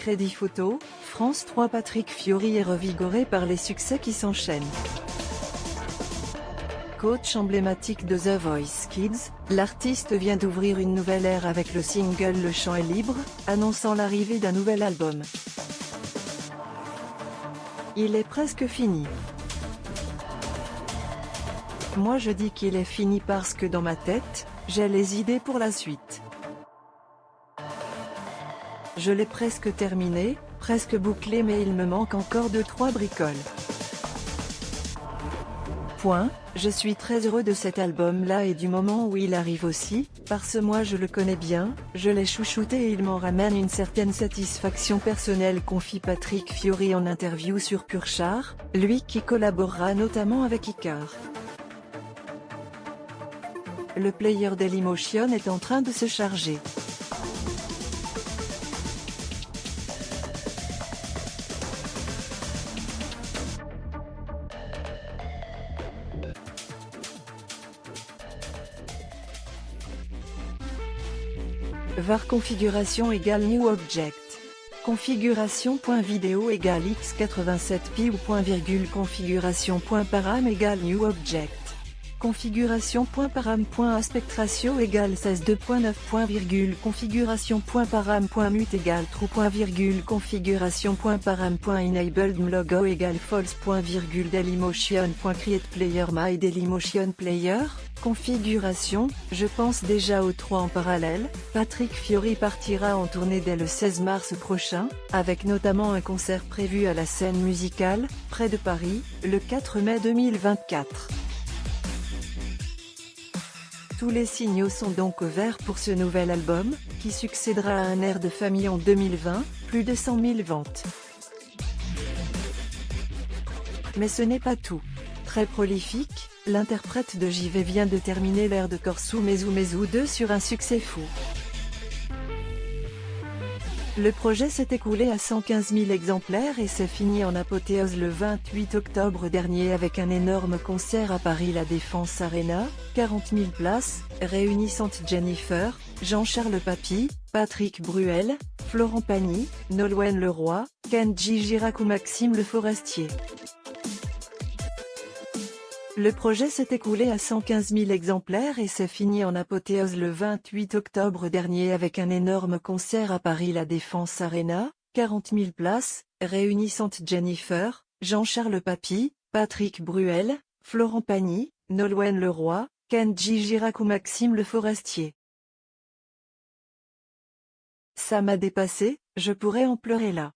Crédit Photo, France 3. Patrick Fiori est revigoré par les succès qui s'enchaînent. Coach emblématique de The Voice Kids, l'artiste vient d'ouvrir une nouvelle ère avec le single Le Chant est libre, annonçant l'arrivée d'un nouvel album. Il est presque fini. Moi je dis qu'il est fini parce que dans ma tête, j'ai les idées pour la suite. Je l'ai presque terminé, presque bouclé, mais il me manque encore 2-3 bricoles. Je suis très heureux de cet album-là et du moment où il arrive aussi, parce que moi je le connais bien, je l'ai chouchouté et il m'en ramène une certaine satisfaction personnelle, confie Patrick Fiori en interview sur Pur Char, lui qui collaborera notamment avec Icar. Le player Dailymotion est en train de se charger. var configuration égale new object. Configuration.video égale x87p ou point virgule configuration.param égale new object. Configuration.param.aspect ratio égale 16:2.9. Configuration.param.mute égale true. Configuration.param.enabled logo égale false. Dailymotion.create player my Dailymotion player. Configuration, je pense déjà aux 3 en parallèle. Patrick Fiori partira en tournée dès le 16 mars prochain, avec notamment un concert prévu à la Scène Musicale, près de Paris, le 4 mai 2024. Tous les signaux sont donc au vert pour ce nouvel album, qui succédera à un air de famille en 2020, plus de 100 000 ventes. Mais ce n'est pas tout. Très prolifique, l'interprète de JV vient de terminer l'air de Korsu Mezu Mezu 2 sur un succès fou. Le projet s'est écoulé à 115 000 exemplaires et s'est fini en apothéose le 28 octobre dernier avec un énorme concert à Paris La Défense Arena, 40 000 places, réunissant Jennifer, Jean-Charles Papy, Patrick Bruel, Florent Pagny, Nolwenn Leroy, Kenji Girac ou Maxime Le Forestier. Le projet s'est écoulé à 115 000 exemplaires et s'est fini en apothéose le 28 octobre dernier avec un énorme concert à Paris La Défense Arena, 40 000 places, réunissant Jennifer, Jean-Charles Papy, Patrick Bruel, Florent Pagny, Nolwenn Leroy, Kenji Girac ou Maxime Le Forestier. Ça m'a dépassé, je pourrais en pleurer là.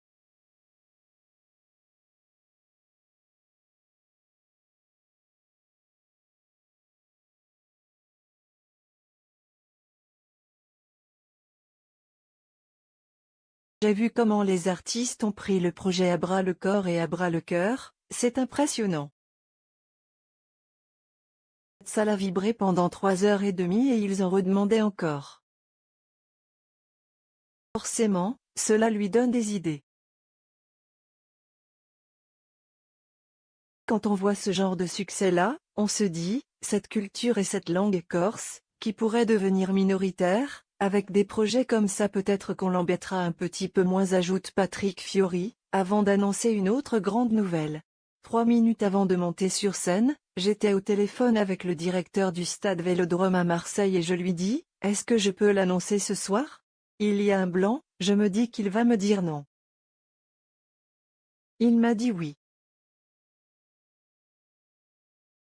J'ai vu comment les artistes ont pris le projet à bras le corps et à bras le cœur, c'est impressionnant. Ça l'a vibré pendant 3h30 et ils en redemandaient encore. Forcément, cela lui donne des idées. Quand on voit ce genre de succès-là, on se dit, cette culture et cette langue corse, qui pourrait devenir minoritaire, avec des projets comme ça peut-être qu'on l'embêtera un petit peu moins, ajoute Patrick Fiori, avant d'annoncer une autre grande nouvelle. 3 minutes avant de monter sur scène, j'étais au téléphone avec le directeur du stade Vélodrome à Marseille et je lui dis, est-ce que je peux l'annoncer ce soir? Il y a un blanc, je me dis qu'il va me dire non. Il m'a dit oui.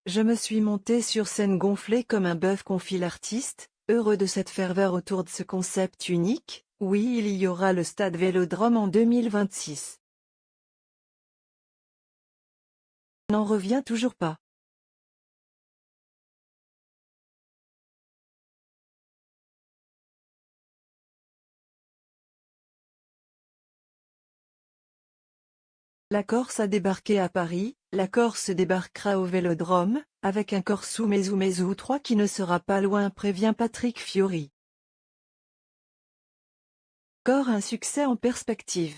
Je me suis monté sur scène gonflé comme un bœuf, confie l'artiste, heureux de cette ferveur autour de ce concept unique. Oui, il y aura le stade Vélodrome en 2026. On n'en revient toujours pas. La Corse a débarqué à Paris, la Corse débarquera au Vélodrome, avec un Korsu Mezu Mezu 3 qui ne sera pas loin, prévient Patrick Fiori. Encore un succès en perspective.